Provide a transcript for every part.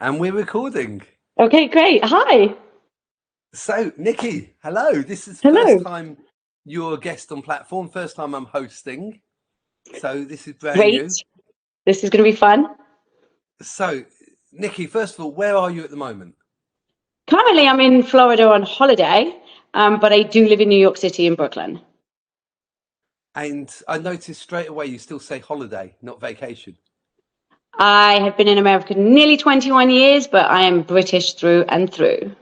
And we're recording. Okay, great. Hi. So, Nikki, hello. This is the first Hello. time you're a guest on platform, first time I'm hosting. So this is brand Great. new. This is going to be fun. So, Nikki, first of all, where are you at the moment? Currently, I'm in Florida on holiday, but I do live in New York City in Brooklyn. And I noticed straight away you still say holiday, not vacation. I have been in America nearly 21 years, but I am British through and through.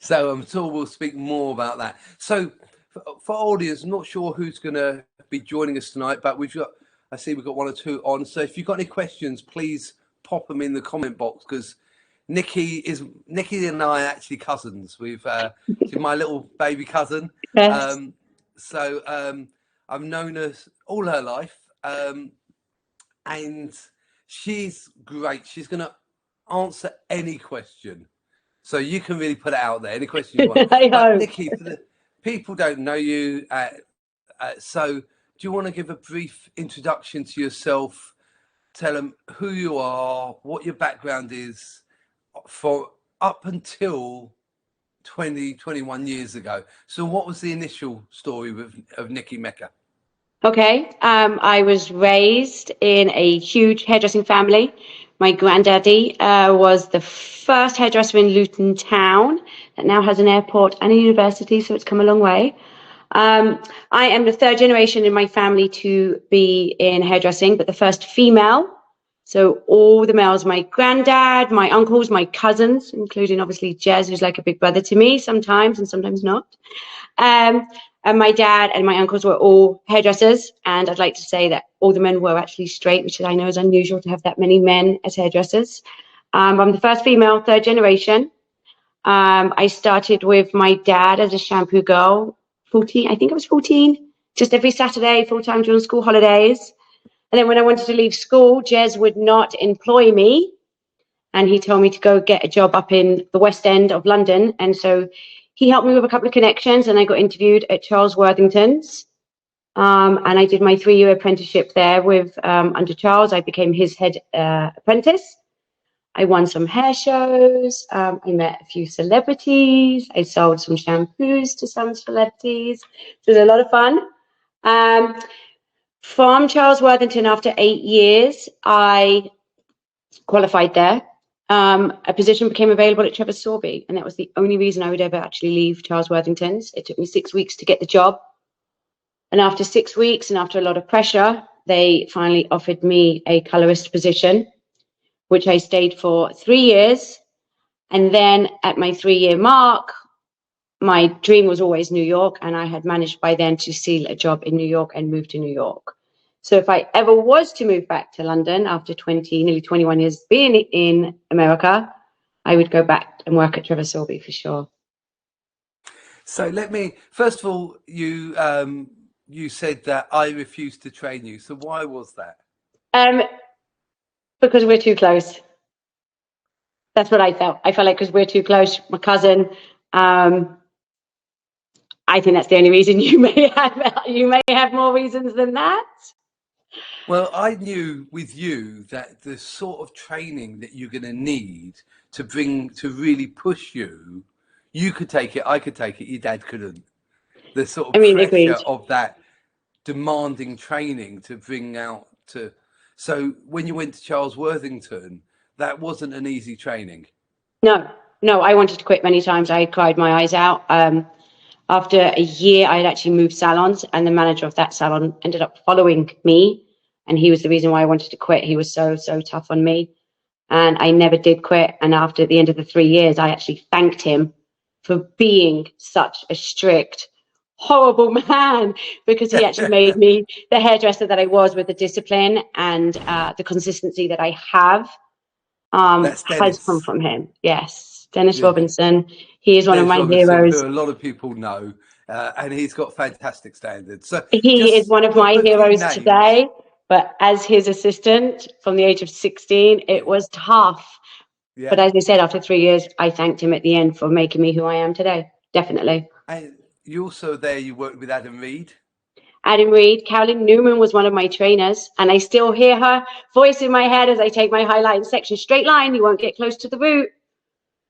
So I'm sure we'll speak more about that. So for audience, I'm not sure who's going to be joining us tonight, but I see we've got one or two on. So if you've got any questions, please pop them in the comment box, because Nikki and I are actually cousins. She's my little baby cousin. Yes. I've known her all her life, and she's great. She's going to answer any question. So you can really put it out there, any question you want. I But hope. Nikki, for the people don't know you, so do you want to give a brief introduction to yourself? Tell them who you are, what your background is, for up until 21 years ago. So what was the initial story of Nikki Mecker? Okay. I was raised in a huge hairdressing family. My granddaddy was the first hairdresser in Luton Town that now has an airport and a university, so it's come a long way. I am the third generation in my family to be in hairdressing, but the first female. So all the males, my granddad, my uncles, my cousins, including obviously Jez, who's like a big brother to me sometimes and sometimes not. And my dad and my uncles were all hairdressers. And I'd like to say that all the men were actually straight, which I know is unusual to have that many men as hairdressers. I'm the first female, third generation. I started with my dad as a shampoo girl, 14, I think I was 14, just every Saturday, full time during school holidays. And then when I wanted to leave school, Jez would not employ me. And he told me to go get a job up in the West End of London. And so he helped me with a couple of connections, and I got interviewed at Charles Worthington's. And I did my 3-year apprenticeship there with under Charles. I became his head apprentice. I won some hair shows. I met a few celebrities. I sold some shampoos to some celebrities. So it was a lot of fun. From Charles Worthington, after 8 years, I qualified there. A position became available at Trevor Sorbie, and that was the only reason I would ever actually leave Charles Worthington's. It took me 6 weeks to get the job. And after 6 weeks and after a lot of pressure, they finally offered me a colorist position, which I stayed for 3 years. And then at my 3-year mark, my dream was always New York, and I had managed by then to seal a job in New York and move to New York. So if I ever was to move back to London after nearly 21 years being in America, I would go back and work at Trevor Sorbie for sure. So first of all, you said that I refused to train you. So why was that? Because we're too close. That's what I felt. I felt like because we're too close, my cousin. I think that's the only reason. You may have more reasons than that. Well, I knew with you that the sort of training that you're going to need to really push you, you could take it, I could take it, your dad couldn't. The sort of pressure agreed. of that demanding training to bring out to. So when you went to Charles Worthington, that wasn't an easy training. No, I wanted to quit many times. I cried my eyes out. After a year, I had actually moved salons, and the manager of that salon ended up following me. And he was the reason why I wanted to quit. He was so tough on me. And I never did quit. And after the end of the 3 years, I actually thanked him for being such a strict, horrible man, because he actually made me the hairdresser that I was, with the discipline and the consistency that I have. Has come from him. Yes. Dennis Robinson. He is one of my heroes. Who a lot of people know, and he's got fantastic standards. So he is one of my heroes today. But as his assistant from the age of 16, it was tough. Yeah. But as I said, after 3 years, I thanked him at the end for making me who I am today. Definitely. And you also you worked with Adam Reed. Adam Reed. Carolyn Newman was one of my trainers, and I still hear her voice in my head as I take my highlighting section. Straight line, you won't get close to the root.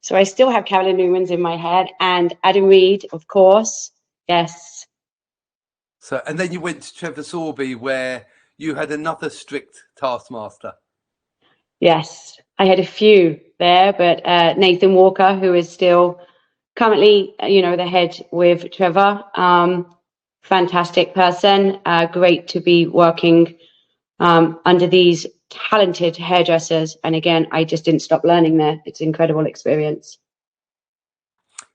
So I still have Carolyn Newman's in my head, and Adam Reed, of course. Yes. So, and then you went to Trevor Sorbie, where you had another strict taskmaster. Yes, I had a few there, but Nathan Walker, who is still currently, the head with Trevor, fantastic person, great to be working under these talented hairdressers. And again, I just didn't stop learning there. It's an incredible experience.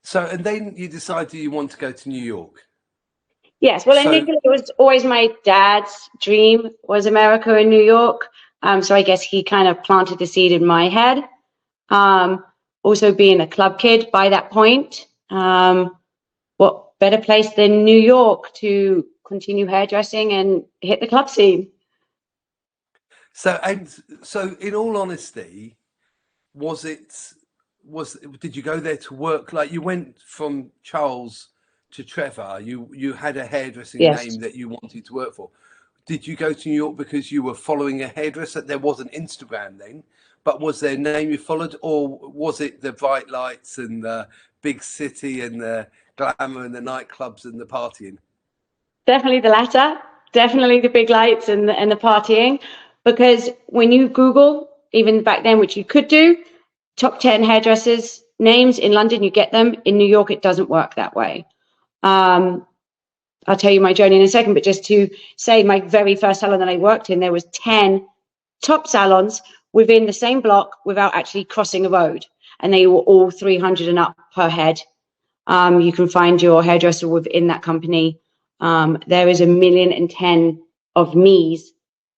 So, and then you decided you want to go to New York. Yes, well, initially it was always my dad's dream was America and New York. So I guess he kind of planted the seed in my head. Also being a club kid by that point, what better place than New York to continue hairdressing and hit the club scene? So in all honesty, did you go there to work? Like, you went from Charles to Trevor, you had a hairdressing name that you wanted to work for. Did you go to New York because you were following a hairdresser? There wasn't Instagram then, but was there a name you followed, or was it the bright lights and the big city and the glamour and the nightclubs and the partying? Definitely the latter. Definitely the big lights and the partying. Because when you Google, even back then, which you could do, top 10 hairdressers names in London, you get them. In New York, it doesn't work that way. I'll tell you my journey in a second, but just to say, my very first salon that I worked in, there was 10 top salons within the same block without actually crossing a road, and they were all 300 and up per head. You can find your hairdresser within that company. There is 1,010,000 of me's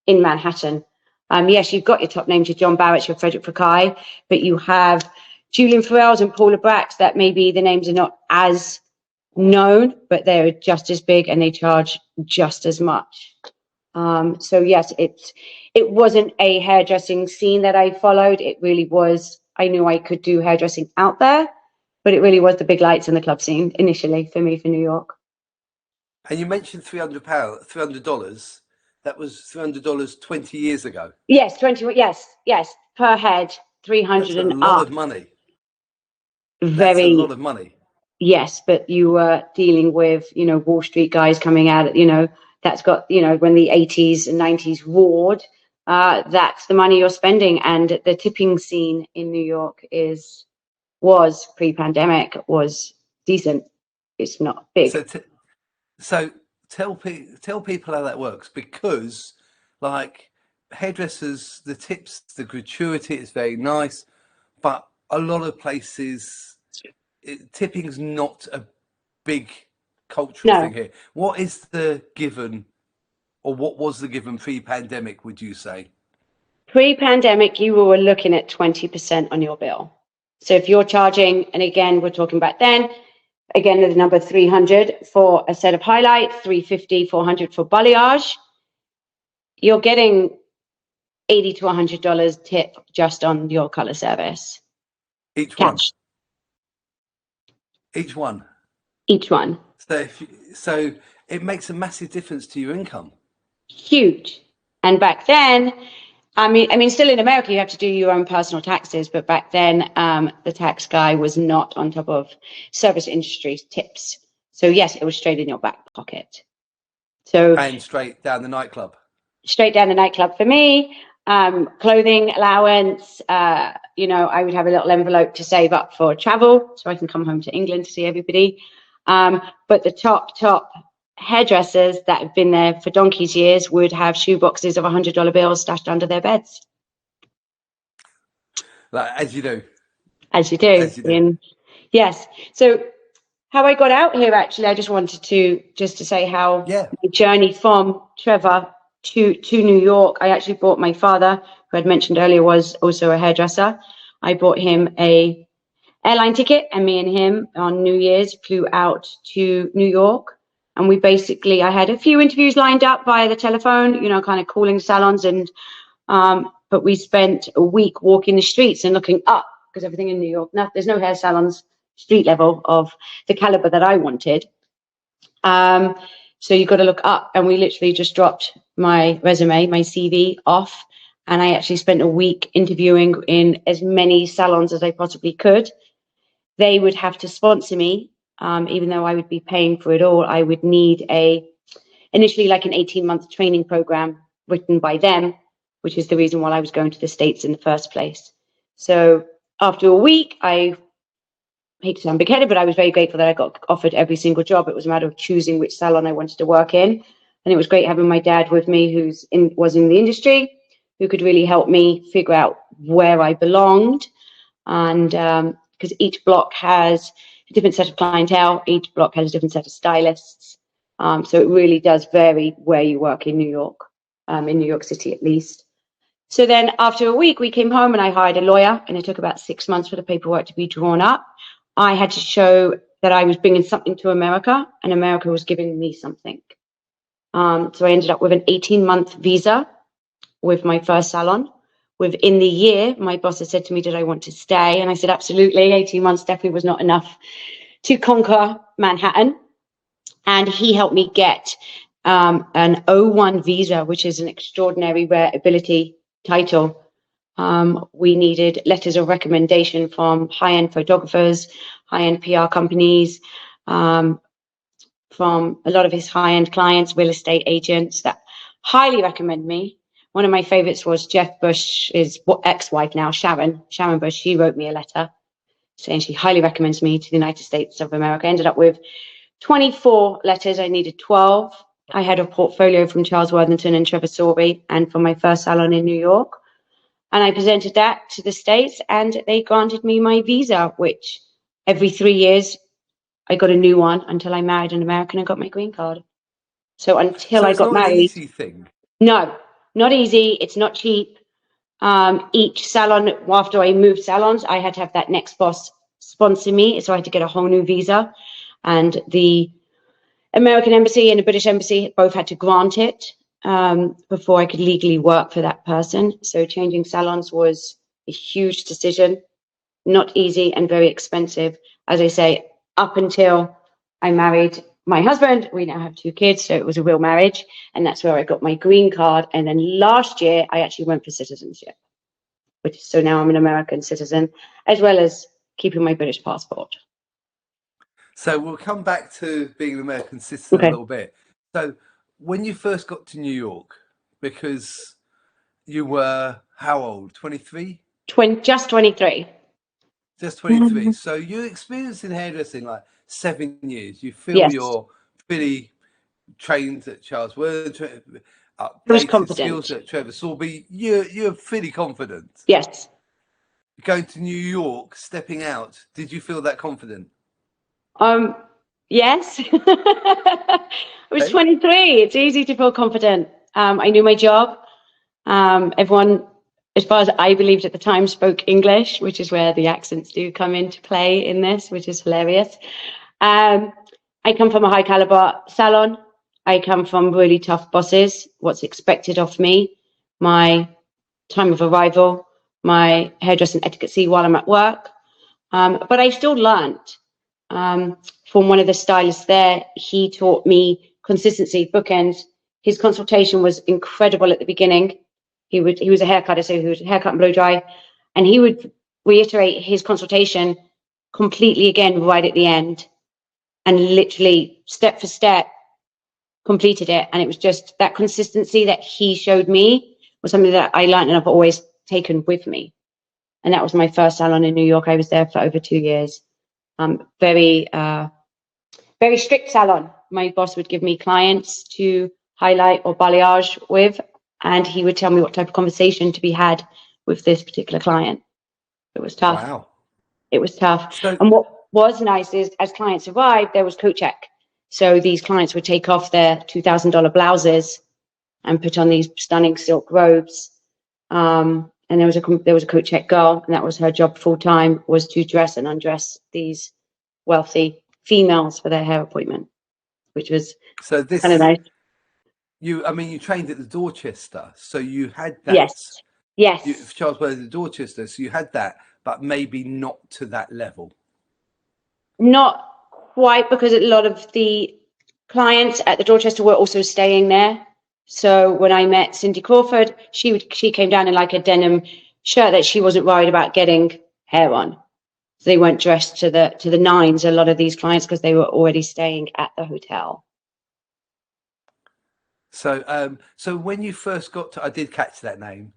in Manhattan. Yes, you've got your top names, your John Barrett's, your Frederick Fekkai, but you have Julian Farrell's and Paula Bracks that maybe the names are not as known, but they're just as big and they charge just as much. So yes, it wasn't a hairdressing scene that I followed. It really was, I knew I could do hairdressing out there, but it really was the big lights in the club scene initially for me for New York. And you mentioned $300. That was $300 20 years ago. Yes, 20. Yes, per head, 300 That's and a lot up. of money. That's a lot of money. Yes, but you were dealing with, Wall Street guys coming out, that's got, when the 80s and 90s roared, that's the money you're spending. And the tipping scene in New York was pre-pandemic, was decent. It's not big. So tell people how that works, because like hairdressers, the tips, the gratuity is very nice, but a lot of places tipping's not a big cultural thing here. What is the given, or what was the given pre-pandemic, would you say? Pre-pandemic, you were looking at 20% on your bill. So if you're charging, and again, we're talking about then, again, the number 300 for a set of highlights, 350, 400 for balayage, you're getting $80 to $100 tip just on your color service. Each one. Each one. So it makes a massive difference to your income. Huge. And back then, I mean, still in America, you have to do your own personal taxes, but back then, the tax guy was not on top of service industry tips. So yes, it was straight in your back pocket. And straight down the nightclub. Straight down the nightclub for me. Clothing allowance. I would have a little envelope to save up for travel, so I can come home to England to see everybody. But the top hairdressers that have been there for donkey's years would have shoe boxes of $100 bills stashed under their beds. Like, as you do. Yes. So how I got out here, actually, I just wanted to say how my journey from Trevor to New York. I actually bought my father, who I'd mentioned earlier was also a hairdresser. I bought him a airline ticket, and me and him on New Year's flew out to New York. And I had a few interviews lined up via the telephone, kind of calling salons. And, but we spent a week walking the streets and looking up, because everything in New York, there's no hair salons street level of the caliber that I wanted. So you've got to look up. And we literally just dropped my resume, my CV off. And I actually spent a week interviewing in as many salons as I possibly could. They would have to sponsor me, even though I would be paying for it all. I would need initially like an 18-month training program written by them, which is the reason why I was going to the States in the first place. So after a week, I hate to sound big-headed, but I was very grateful that I got offered every single job. It was a matter of choosing which salon I wanted to work in. And it was great having my dad with me, was in the industry, who could really help me figure out where I belonged. And because each block has a different set of clientele, each block has a different set of stylists. So it really does vary where you work in New York, in New York City at least. So then after a week, we came home and I hired a lawyer, and it took about 6 months for the paperwork to be drawn up. I had to show that I was bringing something to America, and America was giving me something. So I ended up with an 18-month visa with my first salon. Within the year, my boss had said to me, did I want to stay? And I said, absolutely. 18 months definitely was not enough to conquer Manhattan. And he helped me get an O1 visa, which is an extraordinary rare ability title. We needed letters of recommendation from high-end photographers, high-end PR companies, from a lot of his high-end clients, real estate agents that highly recommend me. One of my favorites was Jeff Bush's ex-wife now, Sharon Bush. She wrote me a letter saying she highly recommends me to the United States of America. I ended up with 24 letters. I needed 12. I had a portfolio from Charles Worthington and Trevor Sorbie, and from my first salon in New York. And I presented that to the States, and they granted me my visa, which every 3 years I got a new one until I married an American and got my green card. So until I got married. It's not an easy thing. No, not easy. It's not cheap. Each salon, after I moved salons, I had to have that next boss sponsor me. So I had to get a whole new visa. And the American Embassy and the British Embassy both had to grant it before I could legally work for that person. So changing salons was a huge decision, not easy and very expensive. As I say, up until I married my husband, we now have 2 kids, so it was a real marriage, and that's where I got my green card. And then last year, I actually went for citizenship, so now I'm an American citizen, as well as keeping my British passport. So we'll come back to being an American citizen a little bit. So when you first got to New York, because you were how old? 23? Just 23. Just 23. So you experienced in hairdressing like 7 years. You feel Yes. you're pretty trained at Charles Worthington, updated skills at Trevor Sorbie. You're pretty confident. Yes. Going to New York, stepping out, did you feel that confident? Yes. I was 23. It's easy to feel confident. I knew my job. Everyone, as far as I believed at the time, spoke English, which is where the accents do come into play in this, which is hilarious. I come from a high caliber salon. I come from really tough bosses, what's expected of me, my time of arrival, my hairdressing etiquette while I'm at work. But I still learned from one of the stylists there. He taught me consistency, bookends. His consultation was incredible at the beginning. He was a haircutter, so he would haircut and blow dry, and he would reiterate his consultation completely again right at the end, and literally step for step completed it. And it was just that consistency that he showed me was something that I learned and I've always taken with me. And that was my first salon in New York. I was there for over 2 years. Very strict salon. My boss would give me clients to highlight or balayage with, and he would tell me what type of conversation to be had with this particular client. It was tough. Wow. It was tough. And what was nice is, as clients arrived, there was coat check. So these clients would take off their $2,000 blouses and put on these stunning silk robes. And there was a coat check girl, and that was her job full time, was to dress and undress these wealthy females for their hair appointment, which was kind of nice. You trained at the Dorchester, so you had that. Yes. Charles Worthington, Dorchester, so you had that, but maybe not to that level. Not quite, because a lot of the clients at the Dorchester were also staying there. So when I met Cindy Crawford, she came down in like a denim shirt that she wasn't worried about getting hair on. So they weren't dressed to the nines, a lot of these clients, because they were already staying at the hotel. So, so when you first got to, I did catch that name.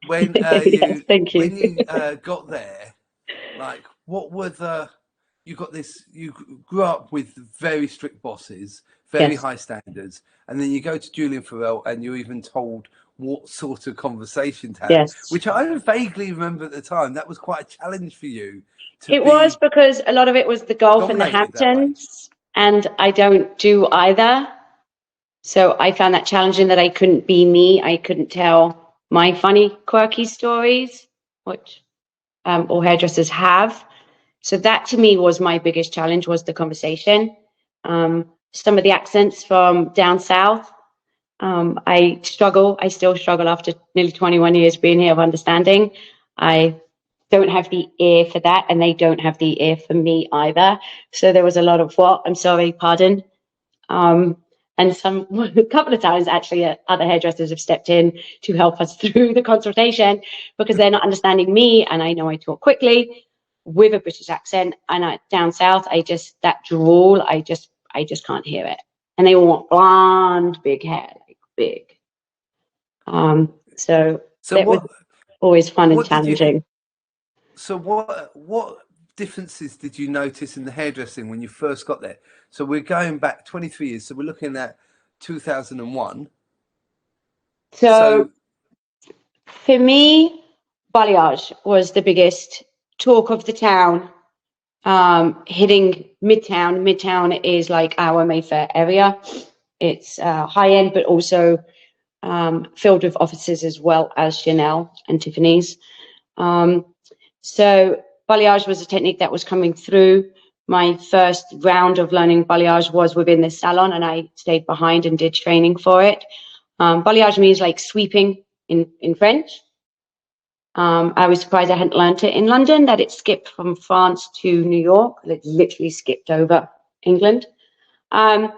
When Yes, thank you. when you got there, like, what were the? You got this. You grew up with very strict bosses, very Yes. high standards, and then you go to Julian Farrell, and you're even told what sort of conversation to have, Yes. which I vaguely remember at the time. That was quite a challenge for you to It was, be because a lot of it was the golf and the dominated that way. Hamptons, and I don't do either. So I found that challenging, that I couldn't be me. I couldn't tell my funny, quirky stories, which all hairdressers have. So that to me was my biggest challenge, was the conversation. Some of the accents from down south, I still struggle after nearly 21 years being here, of understanding. I don't have the ear for that, and they don't have the ear for me either. So there was a lot of what? I'm sorry, pardon. And a couple of times actually, other hairdressers have stepped in to help us through the consultation, because they're not understanding me, and I know I talk quickly with a British accent, and down south, that drawl, I just can't hear it. And they all want blonde, big hair, like big. So that was always fun and challenging. So what differences did you notice in the hairdressing when you first got there? So we're going back 23 years. So we're looking at 2001. So for me, balayage was the biggest talk of the town, hitting Midtown. Midtown is like our Mayfair area. It's high end, but also filled with offices as well as Chanel and Tiffany's. So balayage was a technique that was coming through. My first round of learning balayage was within the salon, and I stayed behind and did training for it. Balayage means like sweeping in French. I was surprised I hadn't learned it in London, that it skipped from France to New York. It literally skipped over England. And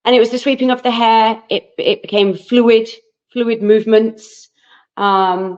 it was the sweeping of the hair. It became fluid movements. But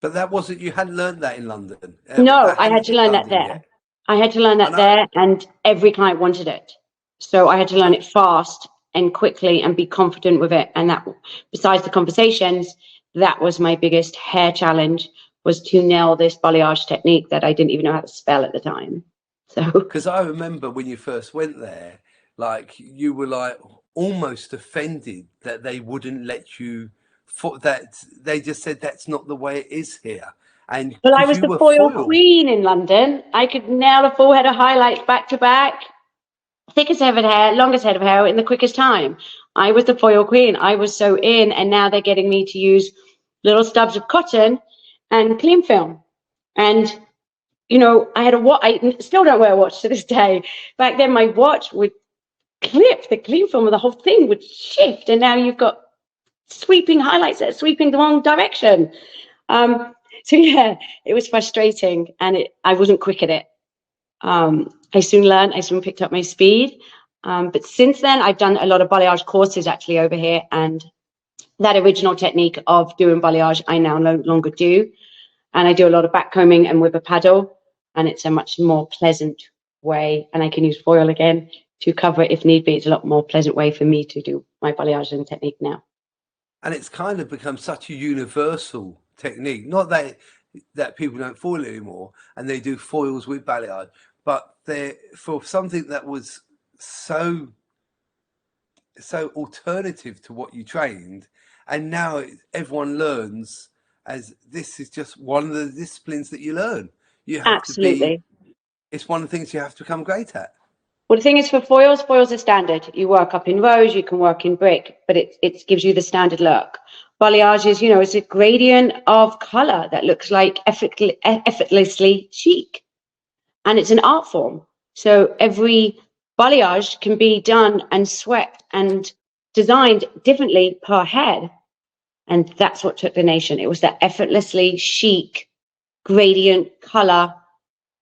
that wasn't, you hadn't learned that in London. No, I had to learn that there. Yet. I had to learn that there, and every client wanted it. So I had to learn it fast and quickly and be confident with it. And that, besides the conversations, that was my biggest hair challenge, was to nail this balayage technique that I didn't even know how to spell at the time. So, because I remember when you first went there, like, you were like almost offended that they wouldn't let you, that they just said that's not the way it is here. And well, I was the foil queen in London. I could nail a full head of highlights back to back, thickest head of hair, longest head of hair in the quickest time. I was the foil queen. I was so in, and now they're getting me to use little stubs of cotton and clean film. And, you know, I had a watch. I still don't wear a watch to this day. Back then, my watch would clip the clean film, and the whole thing would shift. And now you've got sweeping highlights that are sweeping the wrong direction. So yeah, it was frustrating, and I wasn't quick at it. I soon learned, I soon picked up my speed. But since then, I've done a lot of balayage courses actually over here, and that original technique of doing balayage, I now no longer do. And I do a lot of backcombing and with a paddle, and it's a much more pleasant way, and I can use foil again to cover it if need be. It's a lot more pleasant way for me to do my balayage and technique now. And it's kind of become such a universal technique. Not that people don't foil anymore, and they do foils with balayage, but they're for something that was so alternative to what you trained, and now everyone learns as this is just one of the disciplines that you learn. You have Absolutely. to be. It's one of the things you have to become great at. Well, the thing is, for foils are standard. You work up in rose, you can work in brick, but it gives you the standard look. Balayage is, it's a gradient of color that looks like effortlessly chic. And it's an art form. So every balayage can be done and swept and designed differently per head. And that's what took the nation. It was that effortlessly chic, gradient color,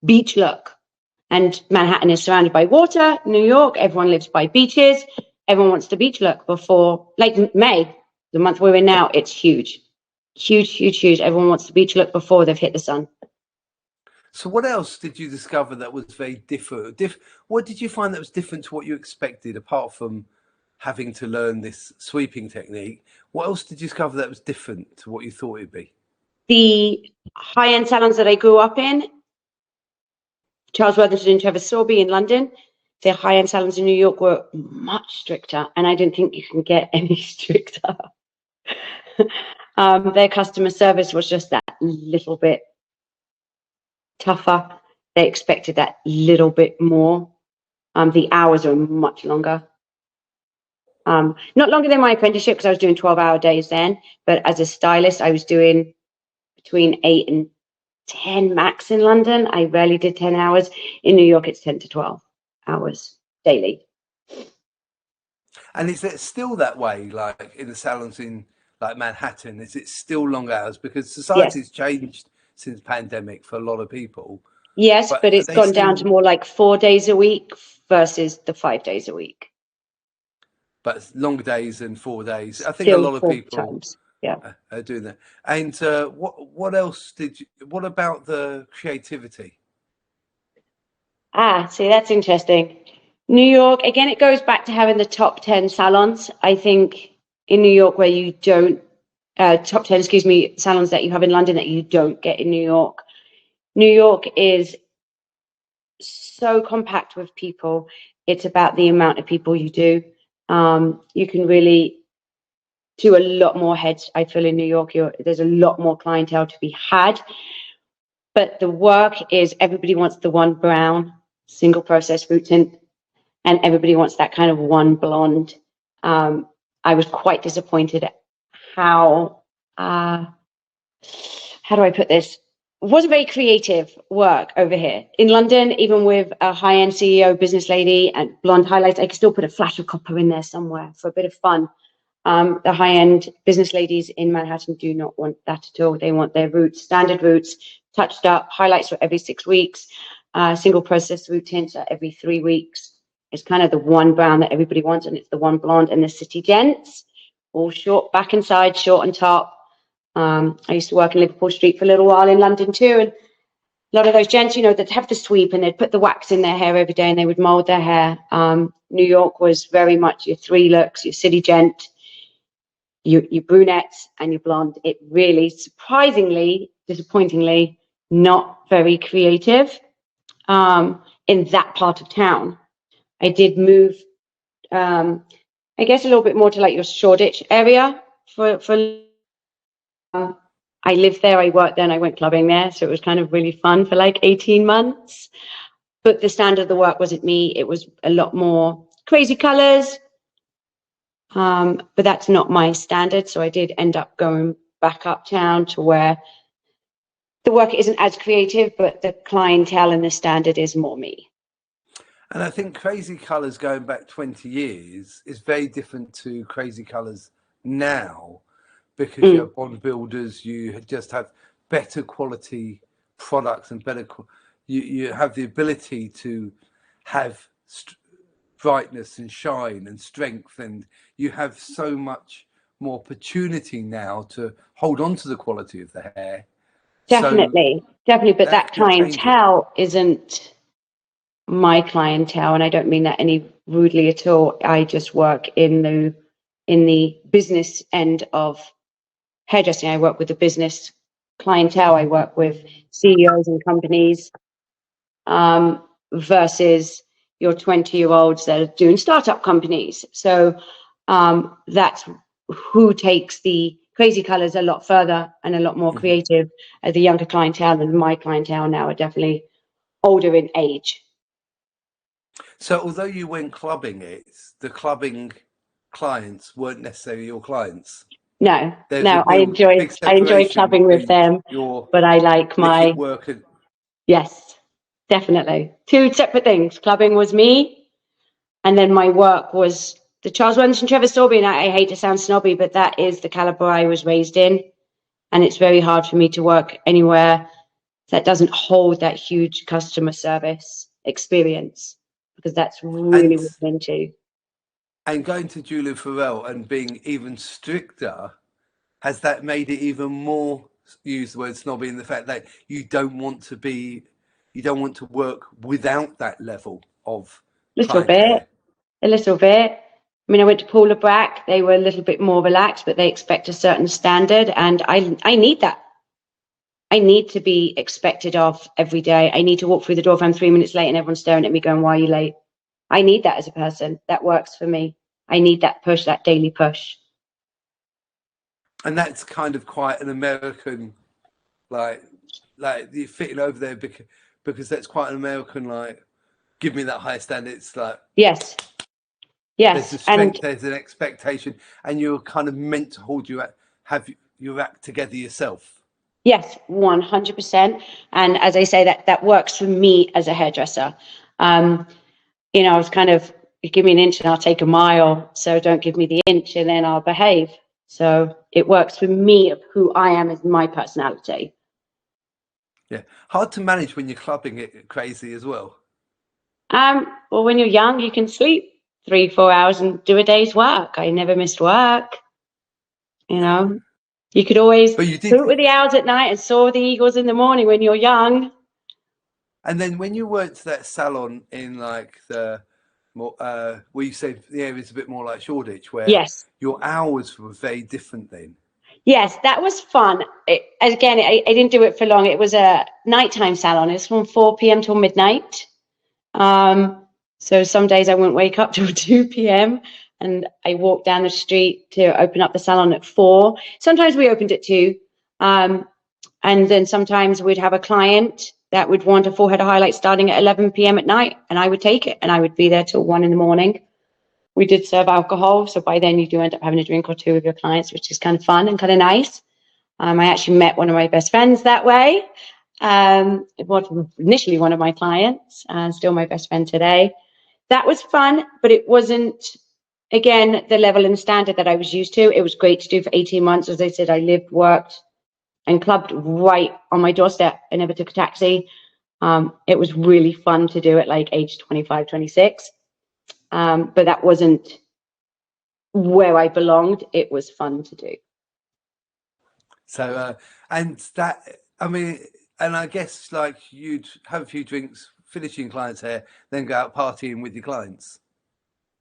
beach look. And Manhattan is surrounded by water. New York, everyone lives by beaches. Everyone wants the beach look before, like May, the month we're in now, it's huge. Huge, huge, huge. Everyone wants the beach look before they've hit the sun. So what else did you discover that was very different? What did you find that was different to what you expected, apart from having to learn this sweeping technique? What else did you discover that was different to what you thought it'd be? The high-end salons that I grew up in, Charles Worthington and Trevor Sorbie in London, the high-end salons in New York were much stricter, and I didn't think you can get any stricter. Their customer service was just that little bit tougher. They expected that little bit more. The hours are much longer. Not longer than my apprenticeship, because I was doing 12-hour days then, but as a stylist, I was doing between 8 and 10 max in London. I rarely did 10 hours. In New York, it's 10 to 12 hours daily. And is it still that way, like in the salons in like Manhattan? Is it still long hours? Because society's changed since pandemic for a lot of people. Yes, but it's gone down to more like 4 days a week versus the 5 days a week. But longer days and 4 days. I think Still a lot of people are doing that. And what else what about the creativity? See, that's interesting. New York, again, it goes back to having the top 10 salons. I think in New York, where you don't, top 10, salons that you have in London that you don't get in New York. New York is so compact with people. It's about the amount of people you do. You can really do a lot more heads, I feel, in New York. There's a lot more clientele to be had. But the work is, everybody wants the one brown, single process root tint, and everybody wants that kind of one blonde. I was quite disappointed at how do I put this? It wasn't very creative work over here. In London, even with a high-end CEO, business lady, and blonde highlights, I could still put a flash of copper in there somewhere for a bit of fun. The high-end business ladies in Manhattan do not want that at all. They want their roots, standard roots, touched up, highlights for every 6 weeks, single process root tints are every 3 weeks. It's kind of the one brown that everybody wants, and it's the one blonde. And the city gents, all short back and side, short and top. I used to work in Liverpool Street for a little while in London too, and a lot of those gents, that have the sweep and they'd put the wax in their hair every day and they would mold their hair. New York was very much your 3 looks, your city gent, your brunettes and your blonde. It really, surprisingly, disappointingly, not very creative in that part of town. I did move, I guess, a little bit more to like your Shoreditch area I lived there, I worked there, and I went clubbing there. So it was kind of really fun for like 18 months. But the standard of the work wasn't me. It was a lot more crazy colors. But that's not my standard. So I did end up going back uptown to where the work isn't as creative, but the clientele and the standard is more me. And I think crazy colors going back 20 years is very different to crazy colors now. Because you have bond builders, you just have better quality products and you have the ability to have brightness and shine and strength, and you have so much more opportunity now to hold on to the quality of the hair. Definitely, but that clientele isn't my clientele, and I don't mean that any rudely at all. I just work in the business end of hairdressing. I work with the business clientele. I work with CEOs and companies versus your 20-year-olds that are doing startup companies. So that's who takes the crazy colors a lot further and a lot more creative. The younger clientele and my clientele now are definitely older in age. So although you went clubbing, the clubbing clients weren't necessarily your clients. No, I enjoy clubbing with them, but I like my work. Yes, definitely. 2 separate things. Clubbing was me, and then my work was the Charles Worthington, Trevor Sorbie, and I hate to sound snobby, but that is the caliber I was raised in, and it's very hard for me to work anywhere that doesn't hold that huge customer service. experience, because that's really what I'm into. And going to Julia Farrell and being even stricter, has that made it even more, use the word snobby, in the fact that you don't want to work without that level of client A little bit. I mean, I went to Paula Brack. They were a little bit more relaxed, but they expect a certain standard, and I need that. I need to be expected of every day. I need to walk through the door if I'm 3 minutes late and everyone's staring at me going, "Why are you late?" I need that as a person. That works for me. I need that push, that daily push. And that's kind of quite an American, like you're fitting over there because that's quite an American, like, give me that high standard. It's like, yes, there's a strength, there's an expectation, and you're kind of meant to hold have your act together yourself. Yes, 100%. And as I say, that works for me as a hairdresser. You know, I was kind of, you give me an inch and I'll take a mile. So don't give me the inch and then I'll behave. So it works for me of who I am as my personality. Yeah. Hard to manage when you're clubbing it crazy as well. Well, when you're young, you can sleep 3-4 hours and do a day's work. I never missed work. You know, you could always hoot with the owls at night and soar with the eagles in the morning when you're young. And then when you worked that salon in like the more, where you said the area's a bit more like Shoreditch, where yes, your hours were very different then. Yes, that was fun. I didn't do it for long. It was a nighttime salon. It's from 4 p.m. till midnight. So some days I wouldn't wake up till 2 p.m. and I walked down the street to open up the salon at 4. Sometimes we opened at 2. And then sometimes we'd have a client that would want a full head of highlights starting at 11 p.m. at night, and I would take it and I would be there till 1 in the morning. We did serve alcohol, so by then you do end up having a drink or two with your clients, which is kind of fun and kind of nice. I actually met one of my best friends that way. It was initially one of my clients, and still my best friend today. That was fun, but it wasn't, again, the level and standard that I was used to. It was great to do for 18 months. As I said, I lived, worked, and clubbed right on my doorstep. I never took a taxi. It was really fun to do at like age 25, 26. But that wasn't where I belonged. It was fun to do. So, and that, I mean, and I guess like you'd have a few drinks, finishing clients' hair, then go out partying with your clients.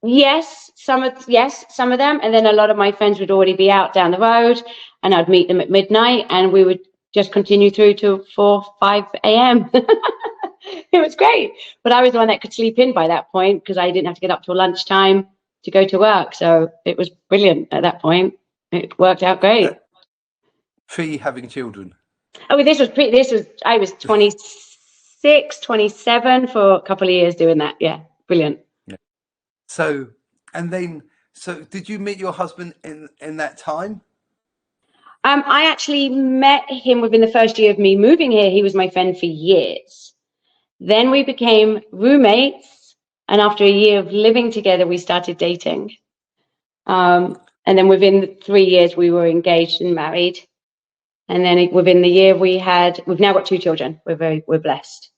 Yes, some of them, and then a lot of my friends would already be out down the road, and I'd meet them at midnight, and we would just continue through to 4, 5 a.m. It was great, but I was the one that could sleep in by that point because I didn't have to get up till lunchtime to go to work. So it was brilliant at that point. It worked out great. Pre having children. Oh, I was 26, 27 for a couple of years doing that. Yeah, brilliant. Yeah. So did you meet your husband in that time? I actually met him within the first year of me moving here. He was my friend for years. Then we became roommates, and after a year of living together, we started dating. And then within 3 years, we were engaged and married. And then within the year, we've now got 2 children. We're blessed,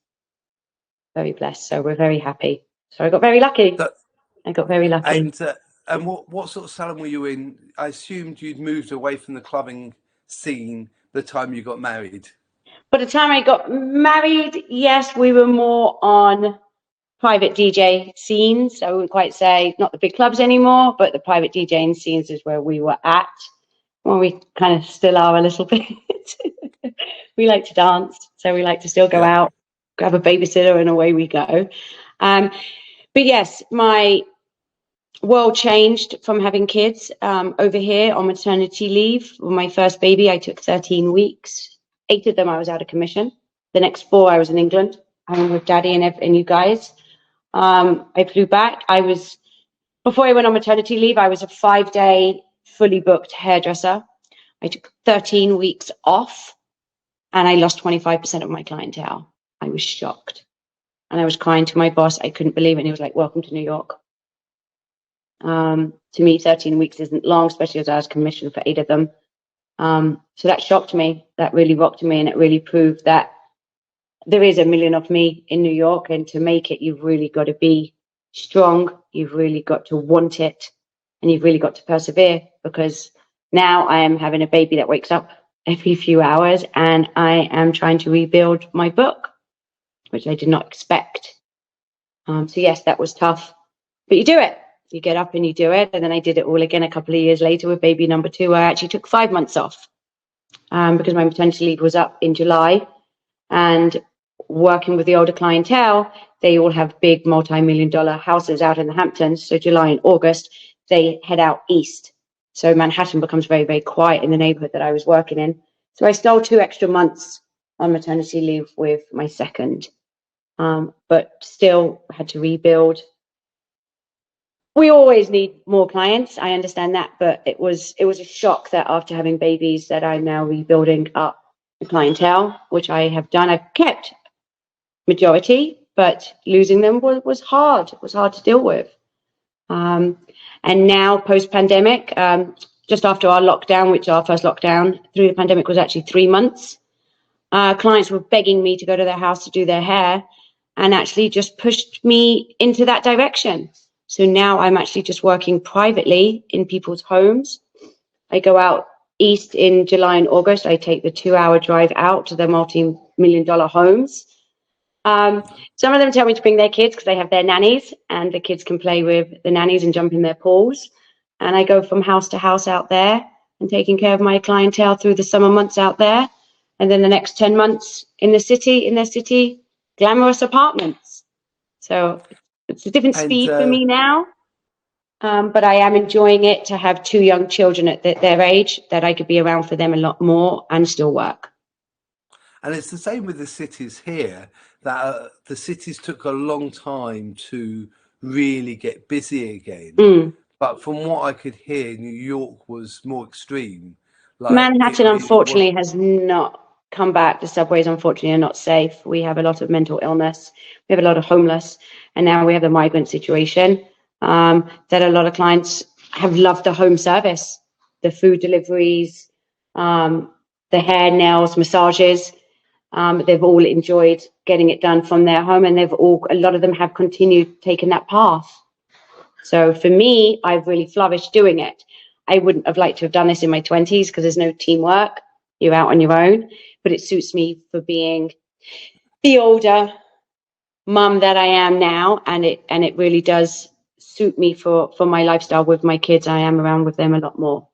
very blessed. So we're very happy. So I got very lucky. And what sort of salon were you in? I assumed you'd moved away from the clubbing scene the time you got married. By the time I got married, yes, we were more on private DJ scenes. I wouldn't quite say not the big clubs anymore, but the private DJing scenes is where we were at. Well, we kind of still are a little bit. We like to dance, so we like to still go out, grab a babysitter, and away we go. But yes, my world changed from having kids over here on maternity leave. With my first baby, I took 13 weeks. 8 of them I was out of commission. The next 4 I was in England, home with Daddy and you guys. I flew back. Before I went on maternity leave, I was a 5-day fully booked hairdresser. I took 13 weeks off and I lost 25% of my clientele. I was shocked. And I was crying to my boss. I couldn't believe it. And he was like, "Welcome to New York." To me, 13 weeks isn't long, especially as I was commissioned for 8 of them. So that shocked me. That really rocked me. And it really proved that there is a million of me in New York, and to make it, you've really got to be strong. You've really got to want it, and you've really got to persevere, because now I am having a baby that wakes up every few hours, and I am trying to rebuild my book, which I did not expect. So yes, that was tough, but you do it. You get up and you do it. And then I did it all again a couple of years later with baby number 2. I actually took 5 months off because my maternity leave was up in July, and working with the older clientele, they all have big multi-million-dollar houses out in the Hamptons. So July and August, they head out east. So Manhattan becomes very, very quiet in the neighborhood that I was working in. So I stole 2 extra months on maternity leave with my second, but still had to rebuild. We always need more clients. I understand that, but it was a shock that after having babies that I'm now rebuilding up the clientele, which I have done. I've kept majority, but losing them was hard. It was hard to deal with. And now post-pandemic, just after our lockdown, which our first lockdown through the pandemic was actually 3 months, clients were begging me to go to their house to do their hair, and actually just pushed me into that direction. So now I'm actually just working privately in people's homes. I go out east in July and August. I take the 2-hour drive out to their multi-million-dollar homes. Some of them tell me to bring their kids because they have their nannies, and the kids can play with the nannies and jump in their pools. And I go from house to house out there and taking care of my clientele through the summer months out there. And then the next 10 months in their city, glamorous apartments. So it's a different speed for me now. But I am enjoying it to have 2 young children at their age, that I could be around for them a lot more and still work. And it's the same with the cities here, that the cities took a long time to really get busy again. But from what I could hear, New York was more extreme. Like Manhattan, unfortunately, has not come back. The subways, unfortunately, are not safe. We have a lot of mental illness. We have a lot of homeless. And now we have the migrant situation, that a lot of clients have loved the home service, the food deliveries, the hair, nails, massages. They've all enjoyed getting it done from their home, and a lot of them have continued taking that path. So for me, I've really flourished doing it. I wouldn't have liked to have done this in my 20s because there's no teamwork. You're out on your own, but it suits me for being the older mum that I am now, and it really does suit me for my lifestyle with my kids. I am around with them a lot more.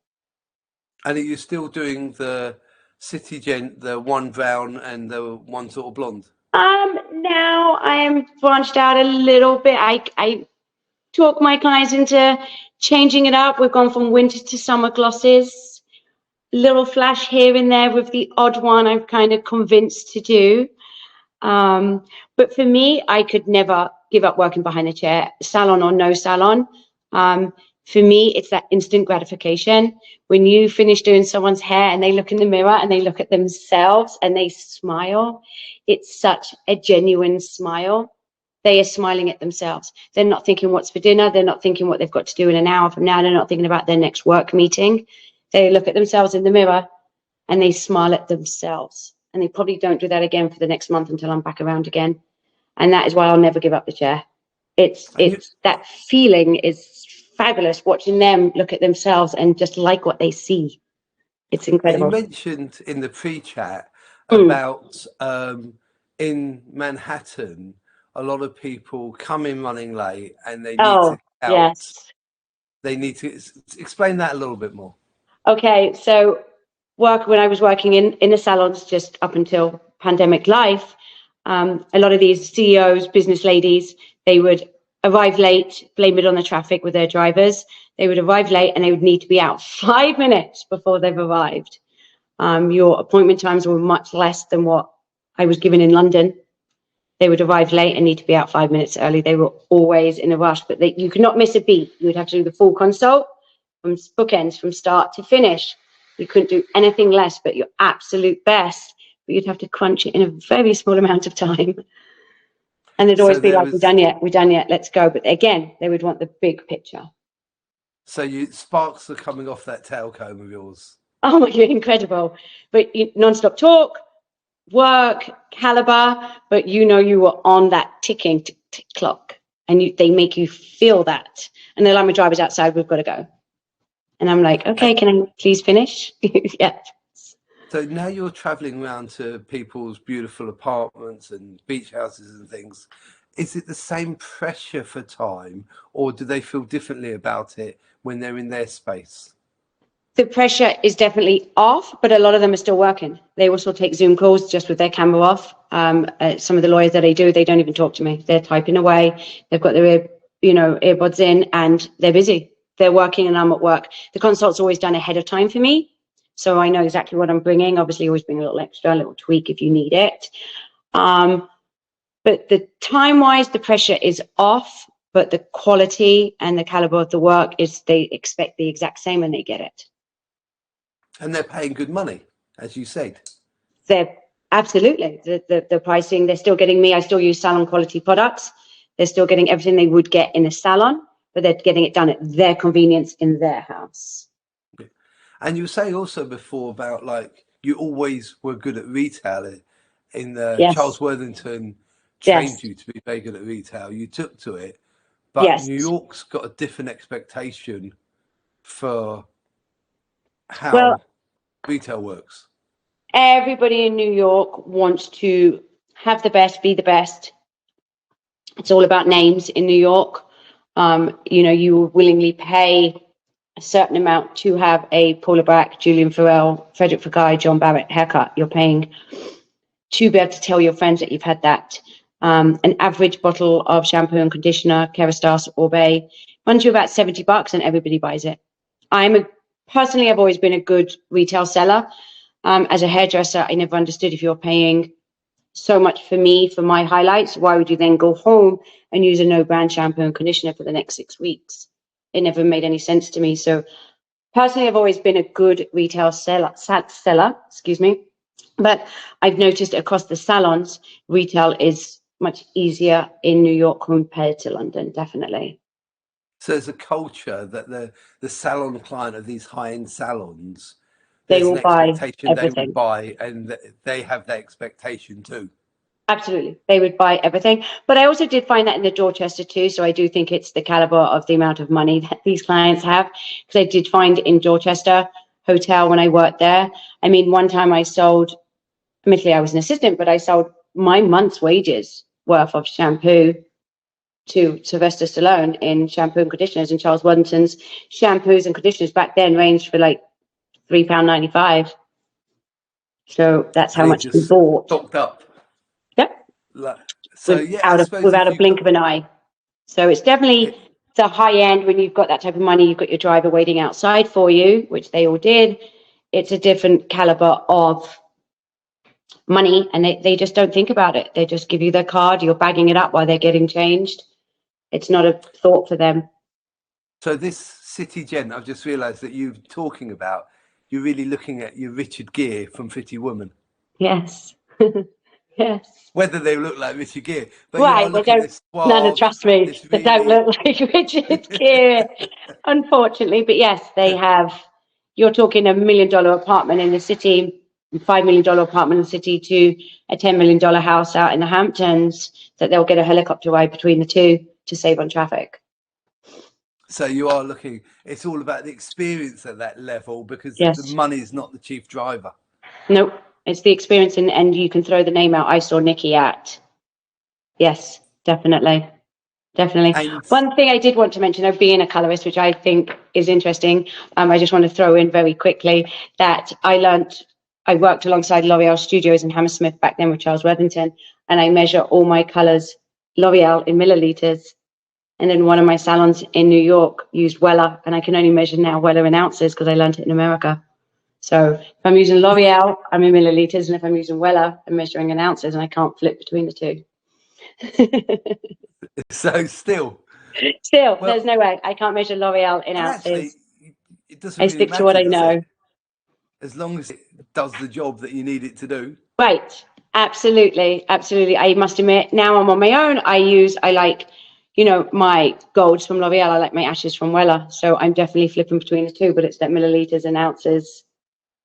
And are you still doing the city gent, the one brown and the one sort of blonde? Now I am branched out a little bit. I talk my clients into changing it up. We've gone from winter to summer glosses, little flash here and there with the odd one I've kind of convinced to do. But for me, I could never give up working behind the chair, salon or no salon. For me, it's that instant gratification. When you finish doing someone's hair and they look in the mirror and they look at themselves and they smile, it's such a genuine smile. They are smiling at themselves. They're not thinking what's for dinner. They're not thinking what they've got to do in an hour from now. They're not thinking about their next work meeting. They look at themselves in the mirror and they smile at themselves. And they probably don't do that again for the next month until I'm back around again. And that is why I'll never give up the chair. It's that feeling is fabulous, watching them look at themselves and just like what they see. It's incredible. And you mentioned in the pre-chat about in Manhattan, a lot of people come in running late and they need to get out. Yes. They need to explain that a little bit more. Okay, so when I was working in the salons just up until pandemic life, a lot of these CEOs, business ladies, they would arrive late, blame it on the traffic with their drivers. They would arrive late and they would need to be out 5 minutes before they've arrived. Your appointment times were much less than what I was given in London. They would arrive late and need to be out 5 minutes early. They were always in a rush, but you could not miss a beat. You would have to do the full consult from bookends, from start to finish. You couldn't do anything less but your absolute best, but you'd have to crunch it in a very small amount of time. And they'd always be like, we're done yet, let's go. But again, they would want the big picture. So sparks are coming off that tail comb of yours. Oh my God, incredible. But non-stop talk, work, caliber, but you know you were on that ticking tick clock, and they make you feel that. And they're like, my driver's outside, we've got to go. And I'm like, okay, can I please finish? Yeah. So now you're traveling around to people's beautiful apartments and beach houses and things. Is it the same pressure for time, or do they feel differently about it when they're in their space? The pressure is definitely off, but a lot of them are still working. They also take Zoom calls just with their camera off. Some of the lawyers that I do, they don't even talk to me. They're typing away. They've got their earbuds in, and they're busy. They're working, and I'm at work. The consult's always done ahead of time for me, so I know exactly what I'm bringing. Obviously, always bring a little extra, a little tweak if you need it. But the time-wise, the pressure is off, but the quality and the caliber of the work is, they expect the exact same when they get it. And they're paying good money, as you said. They're absolutely the pricing. They're still getting me. I still use salon quality products. They're still getting everything they would get in a salon, but they're getting it done at their convenience in their house. And you were saying also before about, like, you always were good at retail. In the Yes. Charles Worthington trained Yes. you to be very good at retail. You took to it, but Yes. New York's got a different expectation for how retail works. Everybody in New York wants to have the best, be the best. It's all about names in New York. You will willingly pay a certain amount to have a Paula Brack, Julian Farrell, Frederick Fekkai, John Barrett haircut. You're paying to be able to tell your friends that you've had that. An average bottle of shampoo and conditioner, Kerastase or Bay, runs you about $70, and everybody buys it. Personally, I've always been a good retail seller. As a hairdresser, I never understood, if you're paying so much for me, for my highlights, why would you then go home and use a no-brand shampoo and conditioner for the next 6 weeks? It never made any sense to me. So personally, I've always been a good retail seller, excuse me. But I've noticed across the salons, retail is much easier in New York compared to London, definitely. So there's a culture that the salon client of these high-end salons, They there's will an buy expectation they everything. would buy, and they have that expectation too. Absolutely. They would buy everything. But I also did find that in the Dorchester too. So I do think it's the caliber of the amount of money that these clients have. Because I did find in Dorchester Hotel when I worked there, I mean, one time I sold, admittedly I was an assistant, but I sold my month's wages worth of shampoo to Sylvester Stallone in shampoo and conditioners, and Charles Worthington's shampoos and conditioners back then ranged for like £3.95. So that's how much we bought. Stocked up. Yep. So yeah, I suppose without a blink of an eye. So it's definitely the high end. When you've got that type of money, you've got your driver waiting outside for you, which they all did. It's a different caliber of money, and they just don't think about it. They just give you their card, you're bagging it up while they're getting changed. It's not a thought for them. So this City Gent, I've just realised that you're talking about, you're really looking at your Richard Gere from Pretty Woman. Yes. Yes. Whether they look like Richard Gere, but right, you are looking at this suave, no, trust me, they don't look like Richard Gere, unfortunately. But yes, they have. You're talking $1 million apartment in the city, $5 million apartment in the city, to a $10 million house out in the Hamptons that they'll get a helicopter ride between the two to save on traffic. So you are looking, it's all about the experience at that level, because Yes. the money is not the chief driver. Nope, it's the experience, and you can throw the name out. I saw Nikki at. Yes, definitely. And one thing I did want to mention of being a colorist, which I think is interesting, I just want to throw in very quickly that I worked alongside L'Oreal Studios in Hammersmith back then with Charles Worthington, and I measure all my colors, L'Oreal, in milliliters. And then one of my salons in New York used Weller, and I can only measure now Weller in ounces because I learned it in America. So if I'm using L'Oreal, I'm in milliliters, and if I'm using Weller, I'm measuring in ounces, and I can't flip between the two. So still, there's no way I can't measure L'Oreal in ounces. Actually, it doesn't I really stick matter, to what I know. As long as it does the job that you need it to do. Right. Absolutely. I must admit, now I'm on my own. I like, my golds from L'Oreal. I like my ashes from Weller. So I'm definitely flipping between the two, but it's that milliliters and ounces,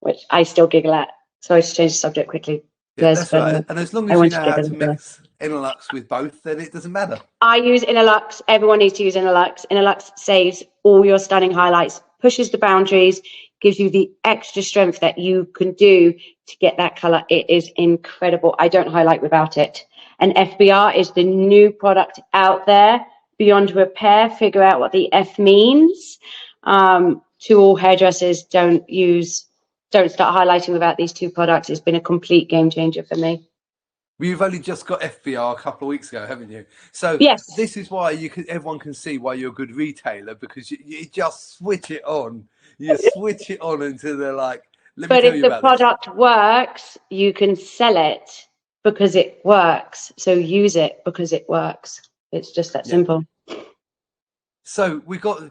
which I still giggle at. So I just changed the subject quickly. Yeah, that's right. And as long I as you want to know get how them to together. mix Innerlux with both, then it doesn't matter. I use Innolux. Everyone needs to use Innolux. Innolux saves all your stunning highlights, pushes the boundaries, gives you the extra strength that you can do to get that color. It is incredible. I don't highlight without it. And FBR is the new product out there. Beyond repair, figure out what the F means. To all hairdressers, don't start highlighting without these two products. It's been a complete game changer for me. Well, you've only just got FBR a couple of weeks ago, haven't you? So Yes. this is why everyone can see why you're a good retailer, because you just switch it on. You switch it on until they're like, let me But tell if you the about this. product works, you can sell it because it works. So use it because it works. It's just that simple. So we got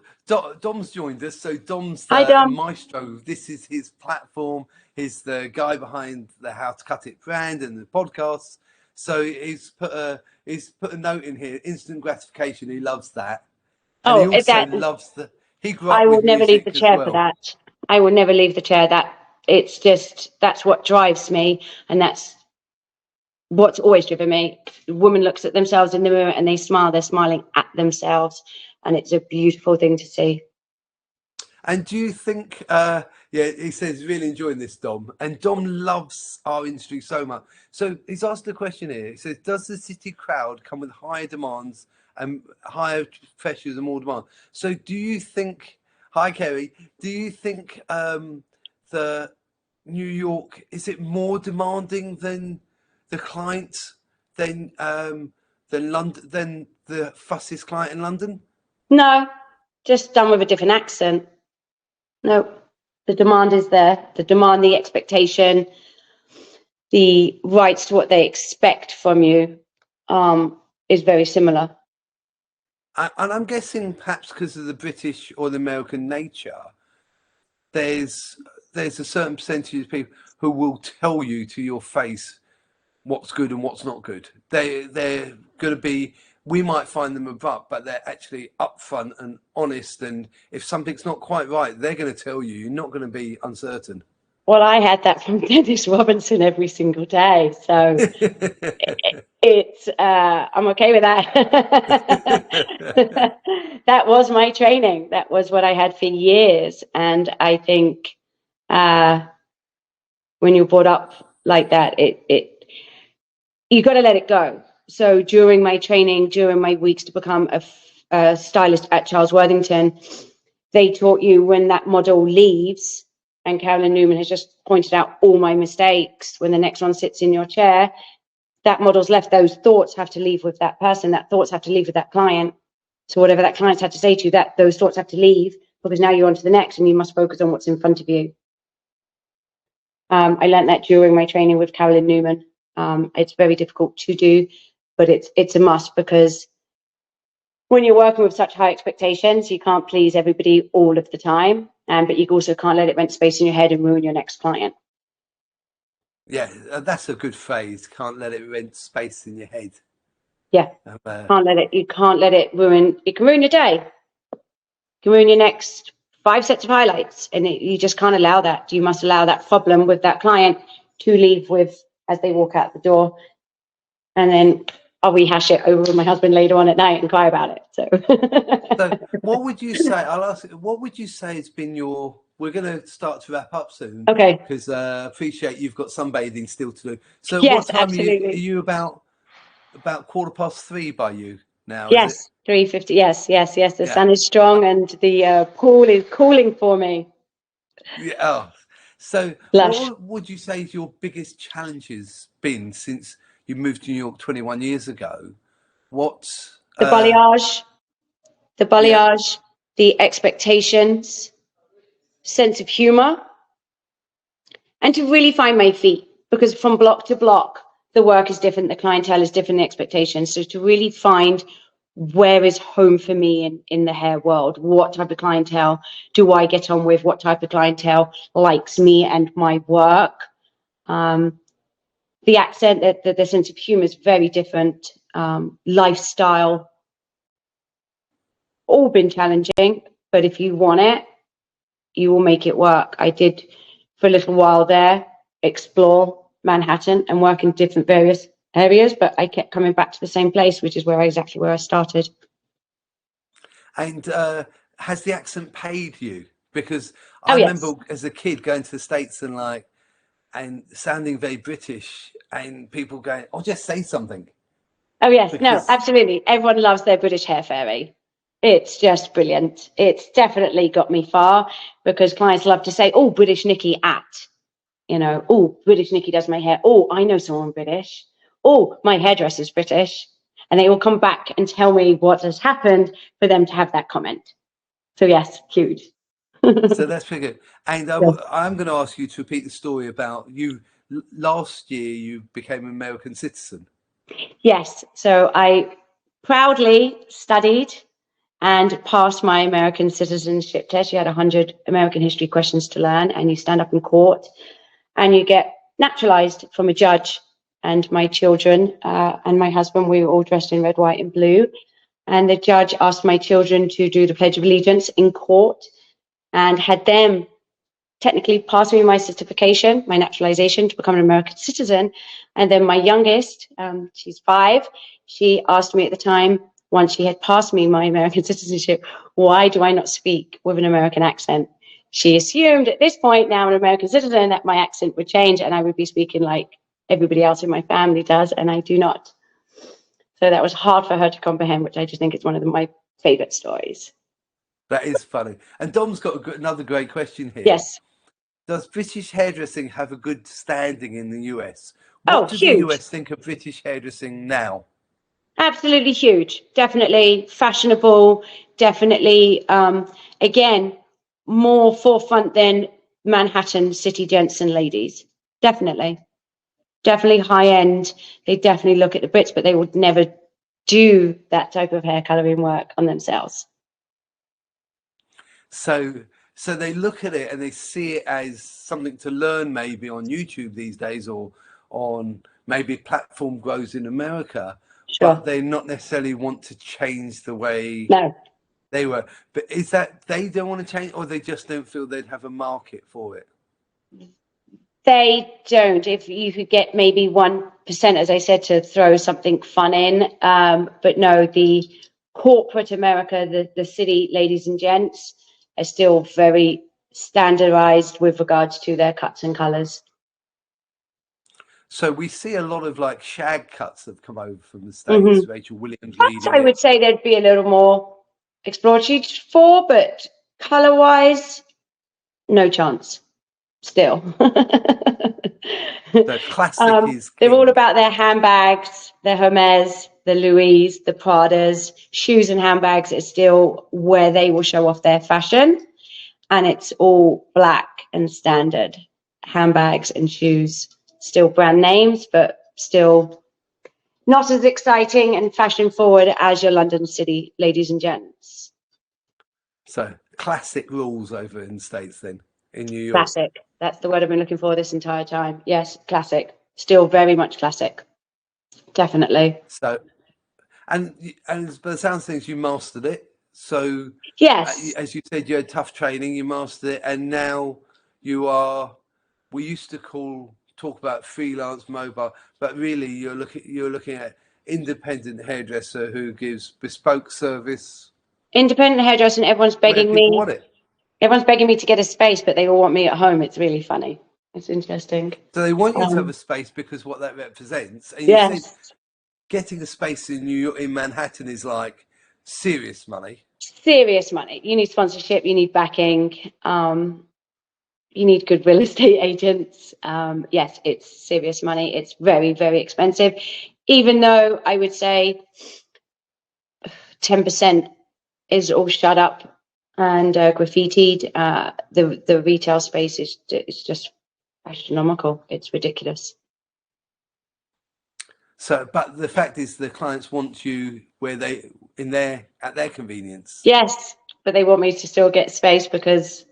Dom's joined us. So Dom's Hi, the Dom. maestro. This is his platform. He's the guy behind the How to Cut It brand and the podcasts. So he's put a note in here. Instant gratification. He loves that, and he also loves he grew up I will with never leave the music as chair for well. that. I will never leave the chair. That's what drives me, and that's what's always driven me. The woman looks at themselves in the mirror and they smile. They're smiling at themselves, and it's a beautiful thing to see. And do you think, he says, really enjoying this, Dom. And Dom loves our industry so much. So he's asked a question here. He says, does the city crowd come with higher demands and higher pressures and more demand? So do you think, hi, Kerry, do you think the New York, is it more demanding than the client, than London, than the fussiest client in London? No, just done with a different accent. No, the demand is there. The demand, the expectation, the rights to what they expect from you is very similar. And I'm guessing perhaps because of the British or the American nature, there's a certain percentage of people who will tell you to your face what's good and what's not good. They're going to be, we might find them abrupt, but they're actually upfront and honest. And if something's not quite right, they're going to tell you. You're not going to be uncertain. Well, I had that from Dennis Robinson every single day. So I'm okay with that. That was my training. That was what I had for years. And I think when you're brought up like that, you got to let it go. So during my training, during my weeks to become a stylist at Charles Worthington, they taught you when that model leaves, and Carolyn Newman has just pointed out all my mistakes, when the next one sits in your chair, that model's left, those thoughts have to leave with that person, that thoughts have to leave with that client. So whatever that client's had to say to you, that those thoughts have to leave, because now you're on to the next and you must focus on what's in front of you. I learned that during my training with Carolyn Newman. It's very difficult to do, but it's a must, because when you're working with such high expectations, you can't please everybody all of the time, but you also can't let it rent space in your head and ruin your next client. Yeah, that's a good phrase. Can't let it rent space in your head. Yeah, you can't let it ruin. It can ruin your day. It can ruin your next 5 sets of highlights, and you just can't allow that. You must allow that problem with that client to leave with as they walk out the door, and then I'll rehash it over with my husband later on at night and cry about it. So what would you say? I'll ask. What would you say has been your? We're going to start to wrap up soon. Okay. Because appreciate you've got sunbathing still to do. So yes, what time absolutely. are you about 3:15 by you now? Yes, is it? 3:50. Yes. The sun is strong and the pool is cooling for me. Yeah. Oh. So Lush. what would you say is your biggest challenges been since you moved to New York 21 years ago? What? The balayage, the expectations, sense of humor, and to really find my feet, because from block to block, the work is different, the clientele is different, the expectations. So to really find where is home for me in the hair world, what type of clientele do I get on with, what type of clientele likes me and my work. The accent, the sense of humor is very different. Lifestyle, all been challenging, but if you want it, you will make it work. I did for a little while there, explore, Manhattan and work in different various areas, but I kept coming back to the same place, which is exactly where I started. And has the accent paid you? Because Oh, I remember yes. as a kid going to the States and sounding very British, and people going, "Oh, just say something." Oh, yes. No, Because absolutely. Everyone loves their British hair fairy. It's just brilliant. It's definitely got me far because clients love to say, "Oh, British Nikki at," "Oh, British Nikki does my hair. Oh, I know someone British. Oh, my hairdresser's British." And they will come back and tell me what has happened for them to have that comment. So yes, huge. so that's pretty good. And Yes. I'm going to ask you to repeat the story about you. Last year, you became an American citizen. Yes. So I proudly studied and passed my American citizenship test. You had 100 American history questions to learn, and you stand up in court and you get naturalized from a judge. And my children and my husband, we were all dressed in red, white, and blue. And the judge asked my children to do the Pledge of Allegiance in court and had them technically pass me my certification, my naturalization to become an American citizen. And then my youngest, she's 5, she asked me at the time, once she had passed me my American citizenship, why do I not speak with an American accent? She assumed at this point, now I'm an American citizen, that my accent would change and I would be speaking like everybody else in my family does, and I do not. So that was hard for her to comprehend, which I just think is one of my favorite stories. That is funny. And Dom's got another great question here. Yes. Does British hairdressing have a good standing in the US? Oh, What do the huge. US think of British hairdressing now? Absolutely huge. Definitely fashionable. Definitely, again, more forefront than Manhattan city gents and ladies. Definitely. Definitely high end. They definitely look at the Brits, but they would never do that type of hair coloring work on themselves. So they look at it and they see it as something to learn maybe on YouTube these days, or on maybe platform grows in America, but Sure. they not necessarily want to change the way No, they were. But is that they don't want to change, or they just don't feel they'd have a market for it? they don't. If you could get maybe 1%, as I said, to throw something fun in. But no, the corporate America, the city ladies and gents, are still very standardized with regards to their cuts and colors. So we see a lot of like shag cuts that have come over from the Mm-hmm. States, Rachel Williams Cuts, leading I would it. say there'd be a little more exploratory for, but color wise, no chance. Still. The classic is They're all king. about their handbags, their Hermes, the Louis, the Pradas. Shoes and handbags is still where they will show off their fashion. And it's all black and standard handbags and shoes. Still brand names, but still not as exciting and fashion forward as your London City ladies and gents. So classic rules over in the States then, in New York. Classic. That's the word I've been looking for this entire time. Yes, classic. Still very much classic. Definitely. So and by the sounds of things, you mastered it. So Yes. as you said, you had tough training, you mastered it, and now you are. We used to talk about freelance mobile, but really you're looking at independent hairdresser who gives bespoke service Independent hairdressing, everyone's where begging people me. want it. Everyone's begging me to get a space, but they all want me at home. It's really funny. It's interesting. So they want you to have Um, a space because what that represents. And you said yes. getting a space in New York, in Manhattan, is like serious money. Serious money. You need sponsorship. You need backing. You need good real estate agents. Yes, it's serious money. It's very, very expensive. Even though I would say 10% is all shut up and graffitied. The retail space is just astronomical. It's ridiculous. So, but the fact is, the clients want you where they at their convenience. Yes, but they want me to still get space because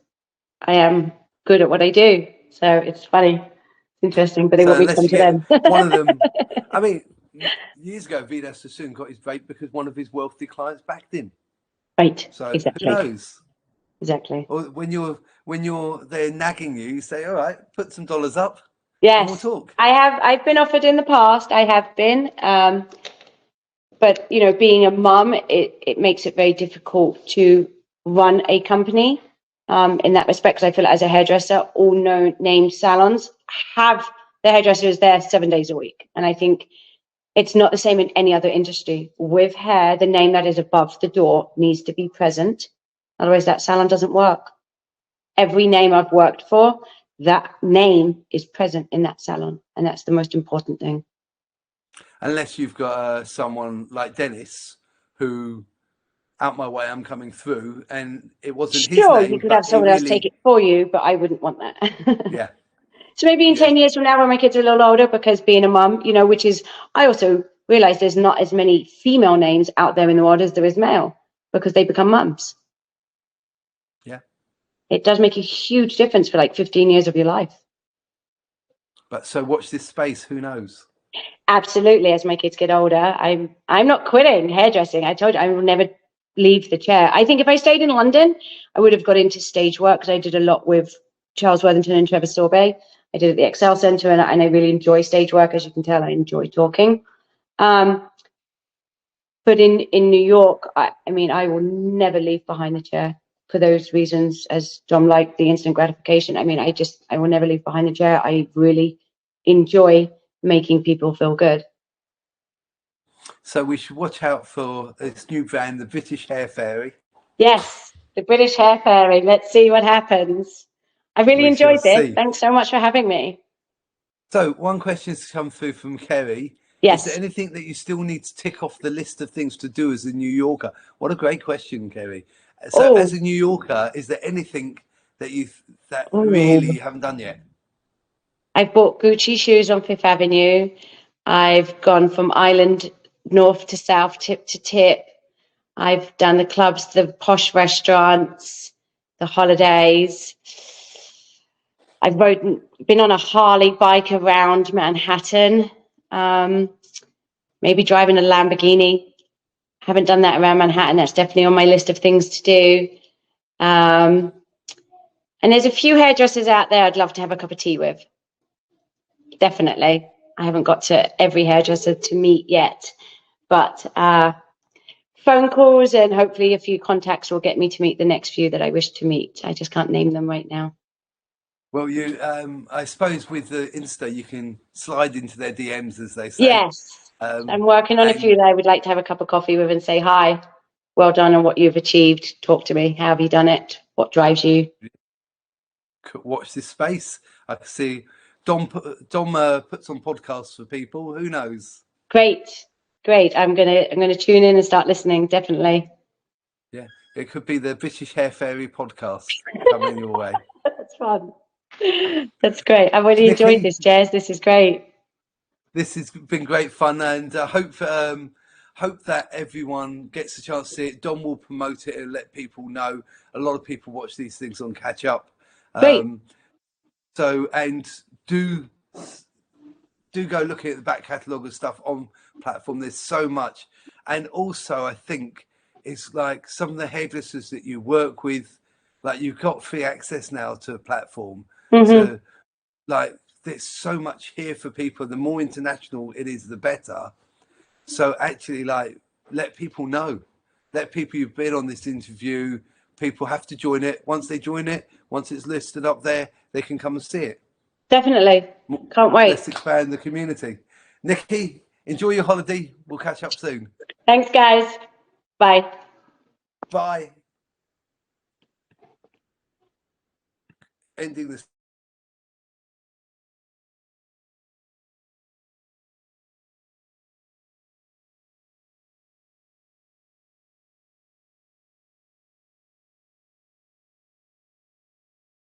I am good at what I do. So it's funny, it's interesting, but they So want me to unless come you to get them. one of them, I mean, years ago, Vidas Sassoon got his break because one of his wealthy clients backed him. Right, So who exactly, knows? exactly. Or when you're there nagging you, you say, "All right, put some dollars up." and we'll Yes, talk. I've been offered in the past. I have been, but you know, being a mum, it makes it very difficult to run a company. In that respect, because I feel like as a hairdresser, all known name salons have the hairdressers there 7 days a week, and I think it's not the same in any other industry. With hair, the name that is above the door needs to be present, otherwise that salon doesn't work. Every name I've worked for, that name is present in that salon, and that's the most important thing. Unless you've got someone like Dennis, who, out my way, I'm coming through, and it wasn't his Sure, you name, could but have it someone else take really, it for you, but I wouldn't want that. yeah, So maybe in yeah. 10 years from now, when my kids are a little older, because being a mum, you know, which is, I also realize there's not as many female names out there in the world as there is male, because they become mums. Yeah. It does make a huge difference for like 15 years of your life. But so watch this space, who knows? Absolutely. As my kids get older, I'm not quitting hairdressing. I told you I will never leave the chair. I think if I stayed in London, I would have got into stage work, because I did a lot with Charles Worthington and Trevor Sorbie. I did at the Excel Centre, and I really enjoy stage work. As you can tell, I enjoy talking. But in New York, I mean, I will never leave behind the chair for those reasons, as Dom like the instant gratification. I mean, I will never leave behind the chair. I really enjoy making people feel good. So we should watch out for this new brand, the British Hair Fairy. Yes, the British Hair Fairy. Let's see what happens. I really We shall enjoyed this. see. Thanks so much for having me. So one question has come through from Kerry. Is there Yes. anything that you still need to tick off the list of things to do as a New Yorker? What a great question, Kerry. So Oh, as a New Yorker, is there anything that that oh. really you haven't done yet? I've bought Gucci shoes on Fifth Avenue. I've gone from island north to south, tip to tip. I've done the clubs, the posh restaurants, the holidays. I've been on a Harley bike around Manhattan. Maybe driving a Lamborghini. Haven't done that around Manhattan. That's definitely on my list of things to do. And there's a few hairdressers out there I'd love to have a cup of tea with. Definitely. I haven't got to every hairdresser to meet yet, but phone calls and hopefully a few contacts will get me to meet the next few that I wish to meet. I just can't name them right now. Well, I suppose with the Insta, you can slide into their DMs, as they say. Yes, I'm working on a few that I would like to have a cup of coffee with and say, hi, well done on what you've achieved. Talk to me. How have you done it? What drives you? Watch this space. I can see Dom puts on podcasts for people. Who knows? Great. I'm gonna tune in and start listening. Definitely. Yeah, it could be the British Hair Fairy podcast coming your way. That's fun. That's great. I've really enjoyed this, Jez. This is great. This has been great fun, and I hope that everyone gets a chance to see it. Dom will promote it and let people know. A lot of people watch these things on Catch Up. Great. So, and do go looking at the back catalogue of stuff on platform. There's so much. And also, I think it's like some of the hairdressers that you work with, like you've got free access now to a platform. So, like, there's so much here for people. The more international it is, the better. So actually, like, let people know. Let people who've been on this interview, people have to join it. Once they join it, once it's listed up there, they can come and see it. Definitely. Can't wait. Let's expand the community. Nikki, enjoy your holiday. We'll catch up soon. Thanks, guys. Bye. Bye. Ending this.